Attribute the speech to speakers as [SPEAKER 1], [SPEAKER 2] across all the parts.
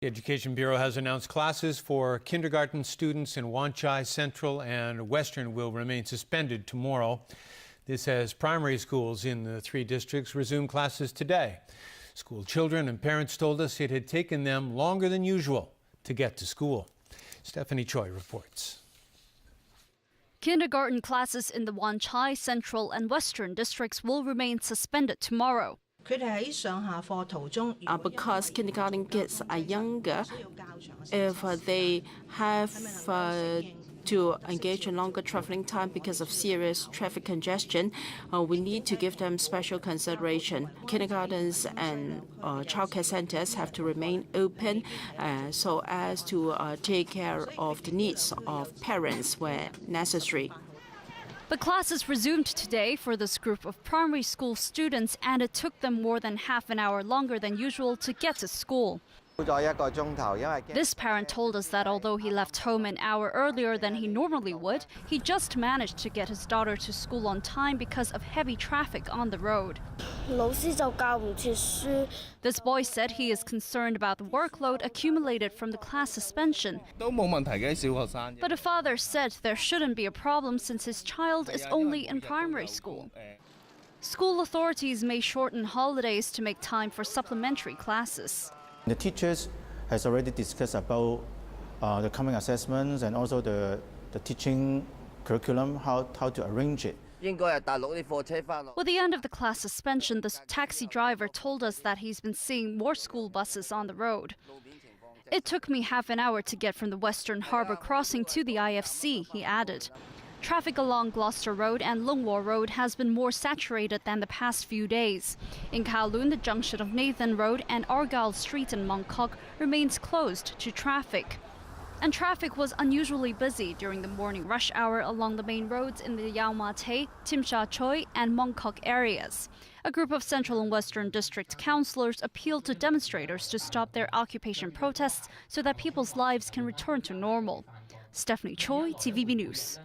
[SPEAKER 1] The Education Bureau has announced classes for kindergarten students in Wan Chai Central and Western will remain suspended tomorrow. This as primary schools in the three districts resume classes today. School children and parents told us it had taken them longer than usual to get to school. Stephanie Choi reports.
[SPEAKER 2] Kindergarten classes in the Wan Chai Central and Western districts will remain suspended tomorrow.
[SPEAKER 3] Because kindergarten kids are younger, if they have to engage in longer traveling time because of serious traffic congestion, we need to give them special consideration. Kindergartens and childcare centers have to remain open so as to take care of the needs of parents where necessary.
[SPEAKER 2] But classes resumed today for this group of primary school students, and it took them more than half an hour longer than usual to get to school. This parent told us that although he left home an hour earlier than he normally would, he just managed to get his daughter to school on time because of heavy traffic on the road. This boy said he is concerned about the workload accumulated from the class suspension. But a father said there shouldn't be a problem since his child is only in primary school. School authorities may shorten holidays to make time for supplementary classes.
[SPEAKER 4] The teachers has already discussed about the coming assessments and also the teaching curriculum, how to arrange it.
[SPEAKER 2] With the end of the class suspension, the taxi driver told us that he's been seeing more school buses on the road. It took me half an hour to get from the Western Harbour crossing to the IFC, he added. Traffic along Gloucester Road and Lungwa Road has been more saturated than the past few days. In Kowloon, the junction of Nathan Road and Argyle Street in Mongkok remains closed to traffic. And traffic was unusually busy during the morning rush hour along the main roads in the Yau Ma Tei, Tim Sha Tsui and Mongkok areas. A group of Central and Western District councillors appealed to demonstrators to stop their occupation protests so that people's lives can return to normal. Stephanie Choi, TVB News.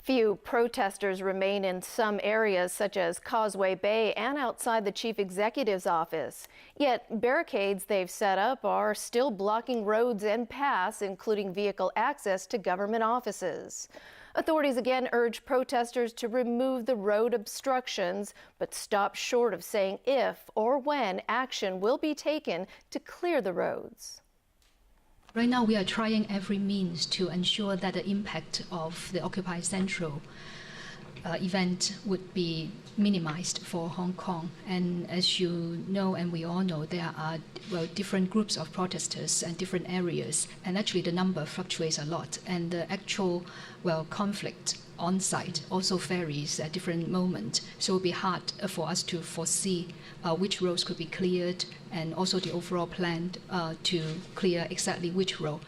[SPEAKER 5] Few protesters remain in some areas such as Causeway Bay and outside the chief executive's office. Yet barricades they've set up are still blocking roads and paths, including vehicle access to government offices. Authorities again urge protesters to remove the road obstructions, but stop short of saying if or when action will be taken to clear the roads.
[SPEAKER 6] Right now, we are trying every means to ensure that the impact of the Occupy Central event would be minimized for Hong Kong. And as you know, and we all know, there are different groups of protesters and different areas, and actually the number fluctuates a lot. And the actual conflict on site also varies at different moments. So it would be hard for us to foresee which roads could be cleared, and also the overall plan to clear exactly which road.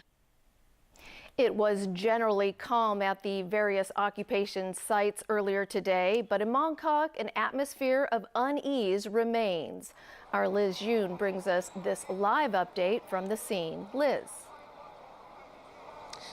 [SPEAKER 5] It was generally calm at the various occupation sites earlier today, but in Mongkok, an atmosphere of unease remains. Our Liz Yoon brings us this live update from the scene. Liz.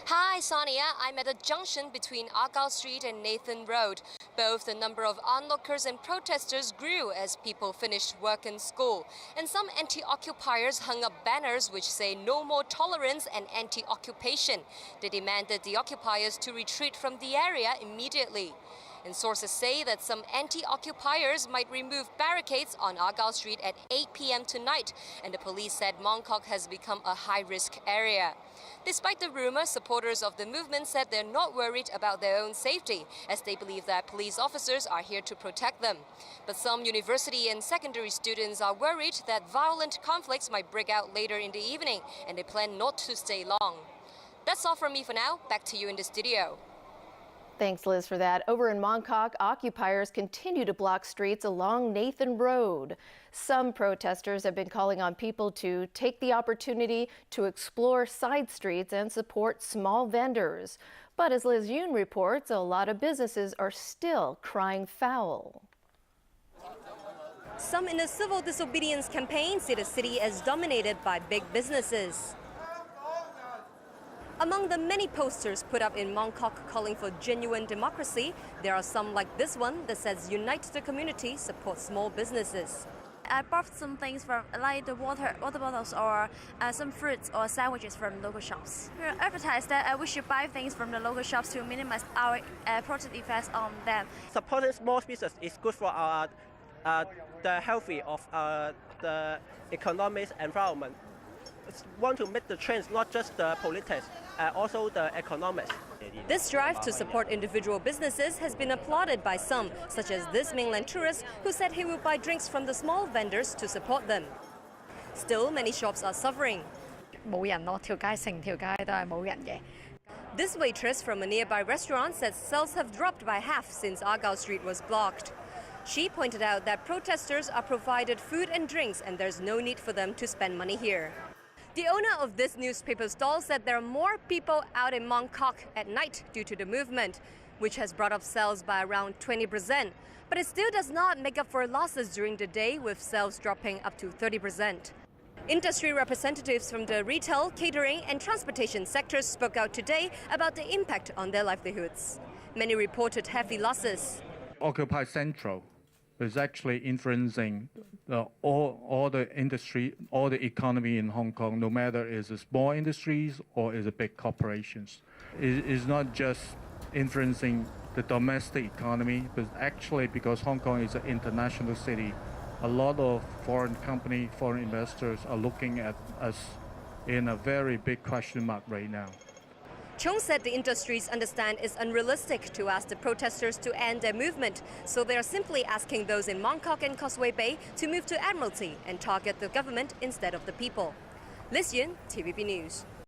[SPEAKER 7] Hi, Sonia. I'm at the junction between Argyle Street and Nathan Road. Both the number of onlookers and protesters grew as people finished work and school. And some anti-occupiers hung up banners which say no more tolerance and anti-occupation. They demanded the occupiers to retreat from the area immediately. And sources say that some anti-occupiers might remove barricades on Argyle Street at 8 p.m. tonight. And the police said Mongkok has become a high-risk area. Despite the rumor, supporters of the movement said they're not worried about their own safety, as they believe that police officers are here to protect them. But some university and secondary students are worried that violent conflicts might break out later in the evening, and they plan not to stay long. That's all from me for now. Back to you in the studio.
[SPEAKER 5] Thanks, Liz, for that. Over in Mongkok, occupiers continue to block streets along Nathan Road. Some protesters have been calling on people to take the opportunity to explore side streets and support small vendors. But as Liz Yoon reports, a lot of businesses are still crying foul.
[SPEAKER 7] Some in the civil disobedience campaign see the city as dominated by big businesses. Among the many posters put up in Mongkok calling for genuine democracy, there are some like this one that says Unite the Community, support small businesses.
[SPEAKER 8] I bought some things from like the water bottles or some fruits or sandwiches from local shops. We advertise that we should buy things from the local shops to minimize our positive effects on them.
[SPEAKER 9] Supporting small business is good for our the healthy of the economic environment. Want to make the change not just the politics, also the economics.
[SPEAKER 7] This drive to support individual businesses has been applauded by some, such as this mainland tourist who said he would buy drinks from the small vendors to support them. Still, many shops are suffering. This waitress from a nearby restaurant says sales have dropped by half since Argyle Street was blocked. She pointed out that protesters are provided food and drinks and there's no need for them to spend money here. The owner of this newspaper stall said there are more people out in Mongkok at night due to the movement, which has brought up sales by around 20%. But it still does not make up for losses during the day, with sales dropping up to 30%. Industry representatives from the retail, catering and transportation sectors spoke out today about the impact on their livelihoods. Many reported heavy losses.
[SPEAKER 10] Occupy Central is actually influencing all the industry, all the economy in Hong Kong, no matter is it small industries or is it big corporations. It is not just influencing the domestic economy, but actually because Hong Kong is an international city, a lot of foreign companies, foreign investors are looking at us in a very big question mark right now.
[SPEAKER 7] Chung said the industries understand it's unrealistic to ask the protesters to end their movement, so they are simply asking those in Mongkok and Causeway Bay to move to Admiralty and target the government instead of the people. Liz Yun, TVB News.